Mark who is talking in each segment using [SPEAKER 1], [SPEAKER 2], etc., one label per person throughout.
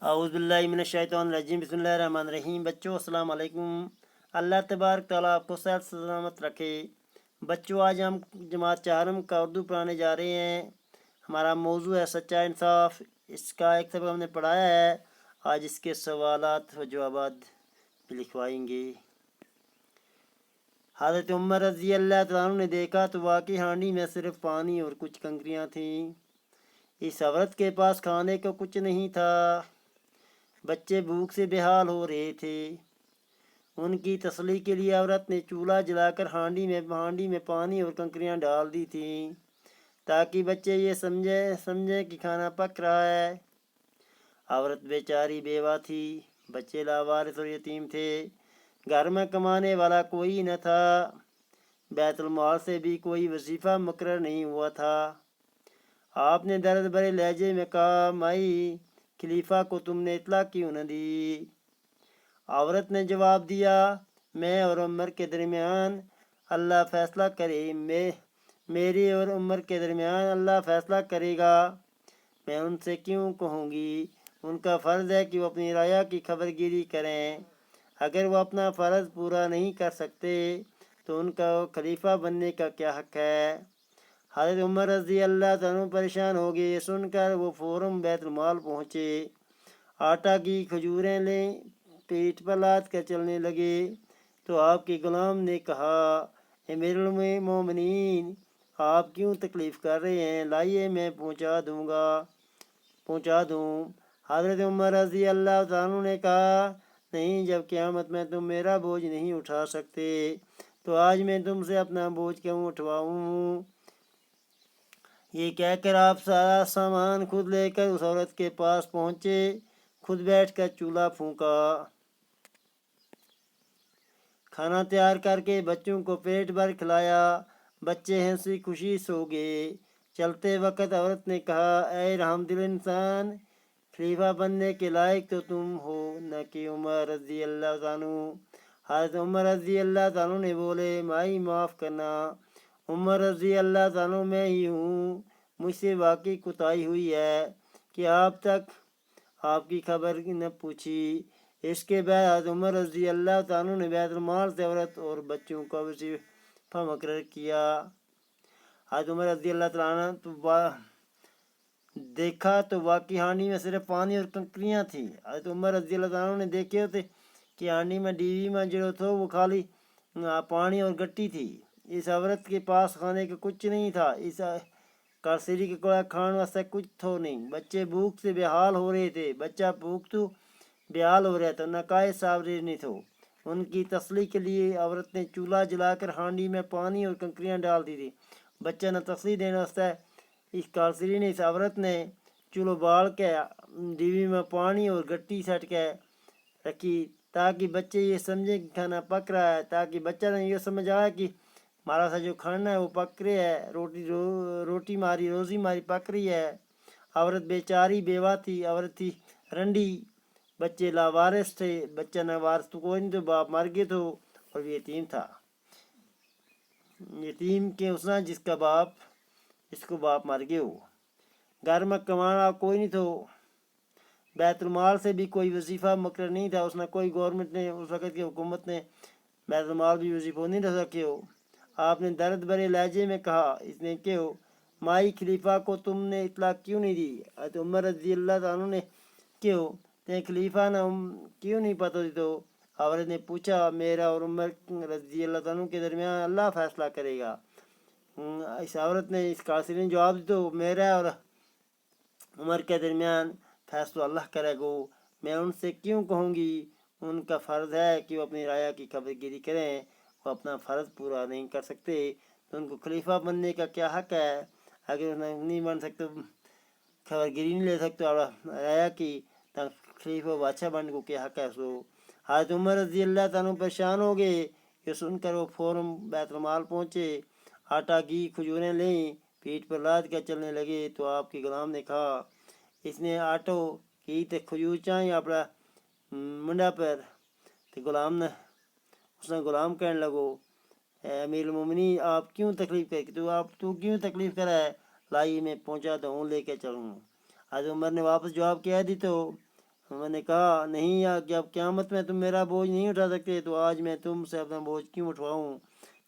[SPEAKER 1] اعوذ باللہ من الشیطان الرجیم، بسم اللہ الرحمن الرحیم۔ بچوں السلام علیکم۔ اللہ تبارک تعالیٰ آپ کو صحت سلامت رکھے۔ بچوں آج ہم جماعت چہارم کا اردو پڑھانے جا رہے ہیں۔ ہمارا موضوع ہے سچا انصاف۔ اس کا ایک سبق ہم نے پڑھایا ہے، آج اس کے سوالات و جوابات لکھوائیں گے۔ حضرت عمر رضی اللہ تعالیٰ عنہ نے دیکھا تو واقعی ہانڈی میں صرف پانی اور کچھ کنکریاں تھیں۔ اس عورت کے پاس کھانے کو کچھ نہیں تھا، بچے بھوک سے بے حال ہو رہے تھے۔ ان کی تسلی کے لیے عورت نے چولہا جلا کر ہانڈی میں پانی اور کنکریاں ڈال دی تھیں تاکہ بچے یہ سمجھیں کہ کھانا پک رہا ہے۔ عورت بیچاری بیوہ تھی، بچے لاوارث اور یتیم تھے، گھر میں کمانے والا کوئی نہ تھا، بیت المال سے بھی کوئی وظیفہ مقرر نہیں ہوا تھا۔ آپ نے درد بھرے لہجے میں کہا، مائی خلیفہ کو تم نے اطلاع کیوں نہ دی؟ عورت نے جواب دیا، میں اور عمر کے درمیان اللہ فیصلہ کرے میری اور عمر کے درمیان اللہ فیصلہ کرے گا، میں ان سے کیوں کہوں گی؟ ان کا فرض ہے کہ وہ اپنی رعایا کی خبر گیری کریں۔ اگر وہ اپنا فرض پورا نہیں کر سکتے تو ان کا خلیفہ بننے کا کیا حق ہے؟ حضرت عمر رضی اللہ عنہ پریشان ہو گئے۔ یہ سن کر وہ فوراً بیت المال پہنچے، آٹا کی کھجوریں لیں، پیٹ پر لاد کر چلنے لگے تو آپ کے غلام نے کہا، امیر المومنین آپ کیوں تکلیف کر رہے ہیں؟ لائیے میں پہنچا دوں۔ حضرت عمر رضی اللہ عنہ نے کہا، نہیں، جب قیامت میں تم میرا بوجھ نہیں اٹھا سکتے تو آج میں تم سے اپنا بوجھ کیوں اٹھواؤں؟ یہ کہہ کر آپ سارا سامان خود لے کر اس عورت کے پاس پہنچے، خود بیٹھ کر چولہا پھونکا، کھانا تیار کر کے بچوں کو پیٹ بھر کھلایا۔ بچے ہنسی خوشی سو گئے۔ چلتے وقت عورت نے کہا، اے رحم دل انسان، خلیفہ بننے کے لائق تو تم ہو نہ کہ عمر رضی اللہ عنہ۔ حضرت عمر رضی اللہ عنہ نے بولے، مائی معاف کرنا، عمر رضی اللہ عنہ میں ہی ہوں، مجھ سے واقعی کوتاہی ہوئی ہے کہ آپ تک آپ کی خبر نہ پوچھی۔ اس کے بعد حضرت عمر رضی اللہ عنہ نے بیت المال سے عورت اور بچوں کا وظیفہ مقرر کیا۔ حضرت عمر رضی اللہ عنہ دیکھا تو واقعی ہانڈی میں صرف پانی اور کنکریاں تھیں۔ حضرت عمر رضی اللہ عنہ نے دیکھے ہوتے کہ ہانڈی میں ڈیوی میں جو تھا وہ خالی پانی اور گٹی تھی۔ اس عورت کے پاس کھانے کا کچھ نہیں تھا، اس کارسری کے کوڑا کھان واسطے کچھ تھو نہیں۔ بچے بھوک سے بے حال ہو رہے تھے، بچہ بھوک تو بے حال ہو رہا تھا، نقائص صابری نہیں تھو۔ ان کی تسلی کے لیے عورت نے چولہا جلا کر ہانڈی میں پانی اور کنکریاں ڈال دی تھی۔ بچہ نہ تسلی دینے واسطے اس کارسری نے اس عورت نے چولہا بال کے ڈیوی میں پانی اور گٹی سٹ کے رکھی تاکہ بچے یہ سمجھے کہ کھانا پک رہا ہے، تاکہ بچہ نے یہ سمجھ آیا کہ ہمارا سا جو کھانا ہے وہ پک رہا ہے، روٹی ماری روزی ماری پک رہی ہے۔ عورت بیچاری بیوہ تھی، عورت تھی رنڈی، بچے لاوارث تھے، بچہ نہ وارث تو کوئی نہیں تو باپ مر گئے تو، اور وہ یتیم تھا۔ یتیم کے اسنا جس کا باپ، اس کو باپ مر گئے ہو۔ گھر میں کمانا کوئی نہیں تو، بیت المال سے بھی کوئی وظیفہ مقرر نہیں تھا، اس نے کوئی گورنمنٹ نے، اس وقت کی حکومت نے بیت المال بھی وظیفہ نہیں رکھ سکے ہو۔ آپ نے درد بھرے لہجے میں کہا، اس نے کہ ہو، مائی خلیفہ کو تم نے اطلاع کیوں نہیں دی؟ حضرت عمر رضی اللہ عنہ نے کہ ہو تے خلیفہ نہ کیوں نہیں پتہ دی؟ تو عورت نے پوچھا، میرا اور عمر رضی اللہ عنہ کے درمیان اللہ فیصلہ کرے گا۔ اس عورت نے، اس قاصر نے جواب دی، تو میرا اور عمر کے درمیان فیصلہ اللہ کرے گا، میں ان سے کیوں کہوں گی؟ ان کا فرض ہے کہ وہ اپنی رعایا کی خبر گیری کریں، وہ اپنا فرض پورا نہیں کر سکتے تو ان کو خلیفہ بننے کا کیا حق ہے؟ اگر انہیں نہیں بن سکتے، خبر گیری نہیں لے سکتے رعایا کی، تو خلیفہ بادشاہ بننے کو کیا حق ہے؟ سو حضرت عمر رضی اللہ عنہ پریشان ہو گئے۔ یہ سن کر وہ فوراً بیت المال پہنچے، آٹا کی کھجوریں لیں، پیٹ پر لاد کر چلنے لگے تو آپ کے غلام نے کہا، اس نے آٹو کی تے کھجور چاہیں اپنا منڈا پر، تو غلام نے اس نے غلام کہنے لگو، اے امیر المومنین آپ کیوں تکلیف کر تو کیوں تکلیف کرا ہے؟ لائیے میں پہنچا تو ہوں، لے کے چلوں۔ حضرت عمر نے واپس جواب کیا دی تو عمر نے کہا نہیں، کہ اب قیامت میں تم میرا بوجھ نہیں اٹھا سکتے تو آج میں تم سے اپنا بوجھ کیوں اٹھواؤں؟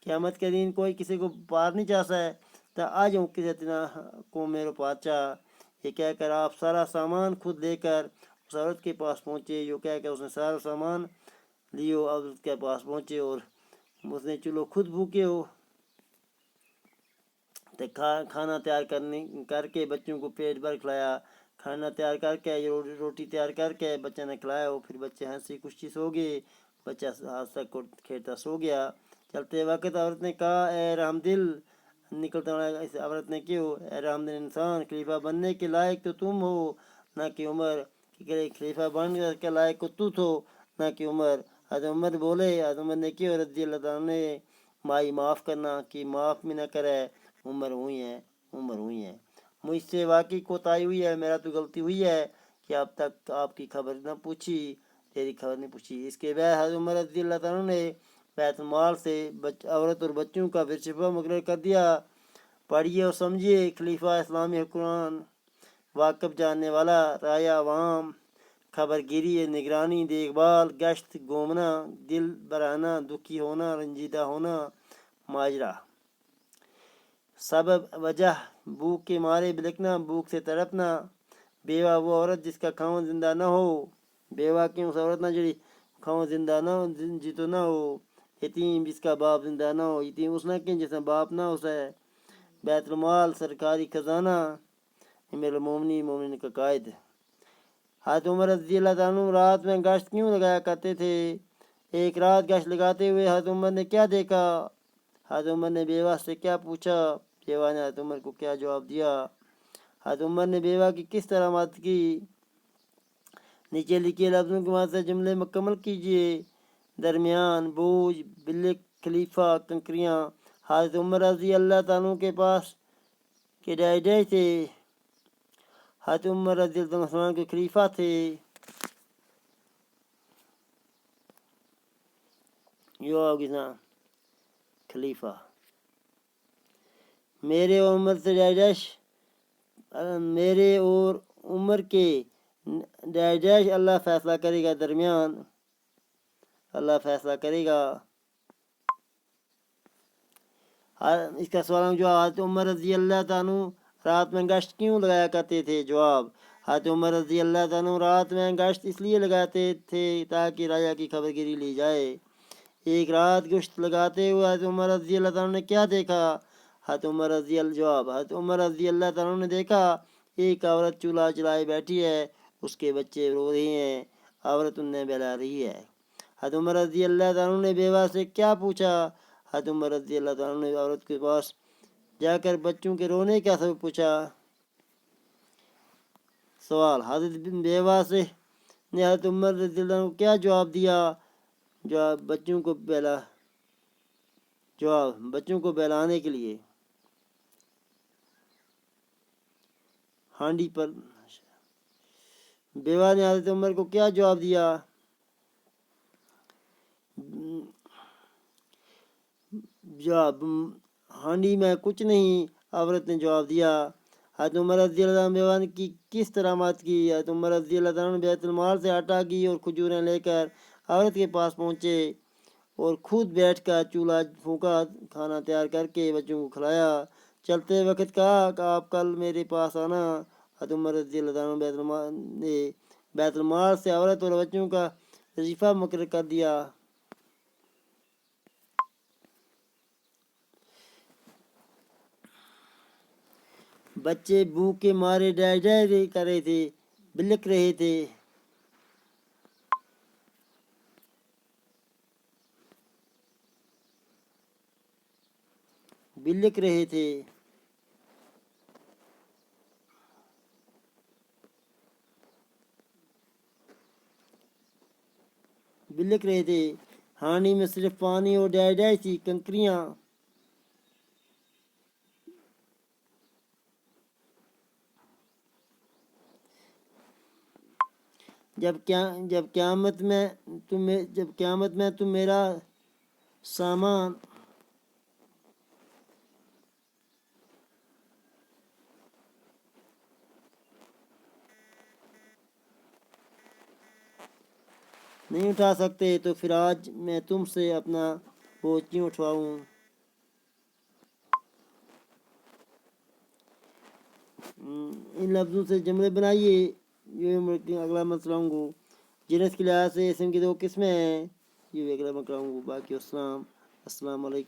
[SPEAKER 1] قیامت کے دن کوئی کسی کو پار نہیں چاہتا ہے، تو آج ہوں کسی اتنا کو میرے پادشاہ۔ یہ کہہ کر آپ سارا سامان خود لے کر اس عورت کے پاس پہنچے۔ جو کہہ کر اس نے سارا سامان لیو عورت کے پاس پہنچے، اور اس نے چلو خود بھوکے ہو تو کھانا تیار کر کے بچوں کو پیٹ بھر کھلایا۔ کھانا تیار کر کے روٹی تیار کر کے بچے نے کھلایا ہو، پھر بچے ہنسی خوشی سو گئے، بچہ ہنستا کھیلتا سو گیا۔ چلتے وقت عورت نے کہا اے رحم دل، نکلتا اس عورت نے کیوں، اے رحم دل انسان، خلیفہ بننے کے لائق تو تم ہو نہ کہ عمر، خلیفہ بننے کے لائق تو تو نہ کہ عمر۔ حضرت عمر بولے، حضرت عمر نے کیوں رضی اللہ تعالیٰ نے مائی معاف کرنا کہ معاف بھی نہ کرے، عمر ہوئی ہے، مجھ سے واقعی کوتاہی ہوئی ہے، میرا تو غلطی ہوئی ہے کہ اب تک آپ کی خبر نہ پوچھی، تیری خبر نہیں پوچھی۔ اس کے بعد حضرت عمر رضی اللہ تعالیٰ نے بیت المال سے عورت اور بچوں کا وظیفہ مقرر کر دیا۔ پڑھیے اور سمجھیے، خلیفہ اسلامی حکمران، واقف جاننے والا، رعایا عوام، خبر گیری، نگرانی، دیکھ بھال، گشت، گھومنا، دل بہلانا، دکھی ہونا، رنجیدہ ہونا، ماجرا، سبب وجہ، بھوک کے مارے بلکنا، بھوک سے تڑپنا، بیوہ وہ عورت جس کا خاوند زندہ نہ ہو، بیوہ کی اس عورت نہ جڑی خاوند زندہ نہ ہو، جیتو نہ ہو، یتیم جس کا باپ زندہ نہ ہو، یتیم اس نہ کہ جس کا باپ نہ ہو سکے، بیت المال سرکاری خزانہ، امیر المومنین کا قائد۔ حضرت عمر رضی اللہ تعالیٰ عنہ رات میں گشت کیوں لگایا کرتے تھے؟ ایک رات گشت لگاتے ہوئے حضرت عمر نے کیا دیکھا؟ حضرت عمر نے بیوہ سے کیا پوچھا؟ بیوہ نے حضرت عمر کو کیا جواب دیا؟ حضرت عمر نے بیوہ کی کس طرح مدد کی؟ نیچے لکھے لفظوں کے مدد سے جملے مکمل کیجیے۔ درمیان، بوجھ، بلک، خلیفہ، کنکریاں۔ حضرت عمر رضی اللہ تعالیٰ کے پاس کے ڈیڈی تھے۔ حضرت عمر رضی اللہ عنہ کے خلیفہ تھے۔ خلیفہ میرے اور عمر سے ڈیڈیش، میرے اور عمر کے ڈیڈیش اللہ فیصلہ کرے گا، درمیان اللہ فیصلہ کرے گا۔ اس کا سوال جو حضرت عمر رضی اللہ تعالیٰ رات میں گشت کیوں لگایا کرتے تھے؟ جواب، حضرت عمر رضی اللہ تعالیٰ رات میں گشت اس لیے لگاتے تھے تاکہ راجہ کی خبر گیری لی جائے۔ ایک رات گشت لگاتے ہوئے حضرت عمر رضی اللہ تعالیٰ نے کیا دیکھا؟ حضرت عمر رضی اللہ تعالیٰ نے دیکھا ایک عورت چولہا چلائے بیٹھی ہے، اس کے بچے رو رہے ہیں، عورت انہیں بہلا رہی ہے۔ حضرت عمر رضی اللہ تعالیٰ نے بیوہ سے کیا پوچھا؟ حضرت عمر رضی اللہ تعالیٰ نے عورت کے پاس جا کر بچوں کے رونے کا سبب پوچھا۔ سوال، حضرت بیوہ سے نے حضرت عمر رضی اللہ عنہ کو کیا جواب دیا؟ جواب، بچوں کو بہلانے کے لیے ہانڈی پر۔ بیوہ نے حضرت عمر کو کیا جواب دیا؟ جواب، ہانڈی میں کچھ نہیں، عورت نے جواب دیا۔ حضرت عمر رضی اللہ عنہ بیوہ کی کس طرح مدد کی؟ حضرت عمر رضی اللہ عنہ بیت المال سے آٹا گھی اور کھجوریں لے کر عورت کے پاس پہنچے اور خود بیٹھ کر چولہا پھونکا، کھانا تیار کر کے بچوں کو کھلایا۔ چلتے وقت کہا کہ آپ کل میرے پاس آنا۔ حضرت عمر رضی اللہ عنہ نے بیت المال سے عورت اور بچوں کا وظیفہ مقرر کر دیا۔ بچے بھوک کے مارے ڈائے کر رہے تھے، بلک رہے تھے۔ ہانڈی میں صرف پانی اور ڈائی تھی، کنکریاں۔ جب قیامت میں تم میرا سامان نہیں اٹھا سکتے تو پھر آج میں تم سے اپنا بوجھ کیوں اٹھواؤں؟ ان لفظوں سے جملے بنائیے. یہ اگلا میں سناؤں گا. جنس کے لحاظ سے اسم کی 2 قسمیں ہیں، یہ بھی اگلا میں کراؤں گا. باقی السلام علیکم.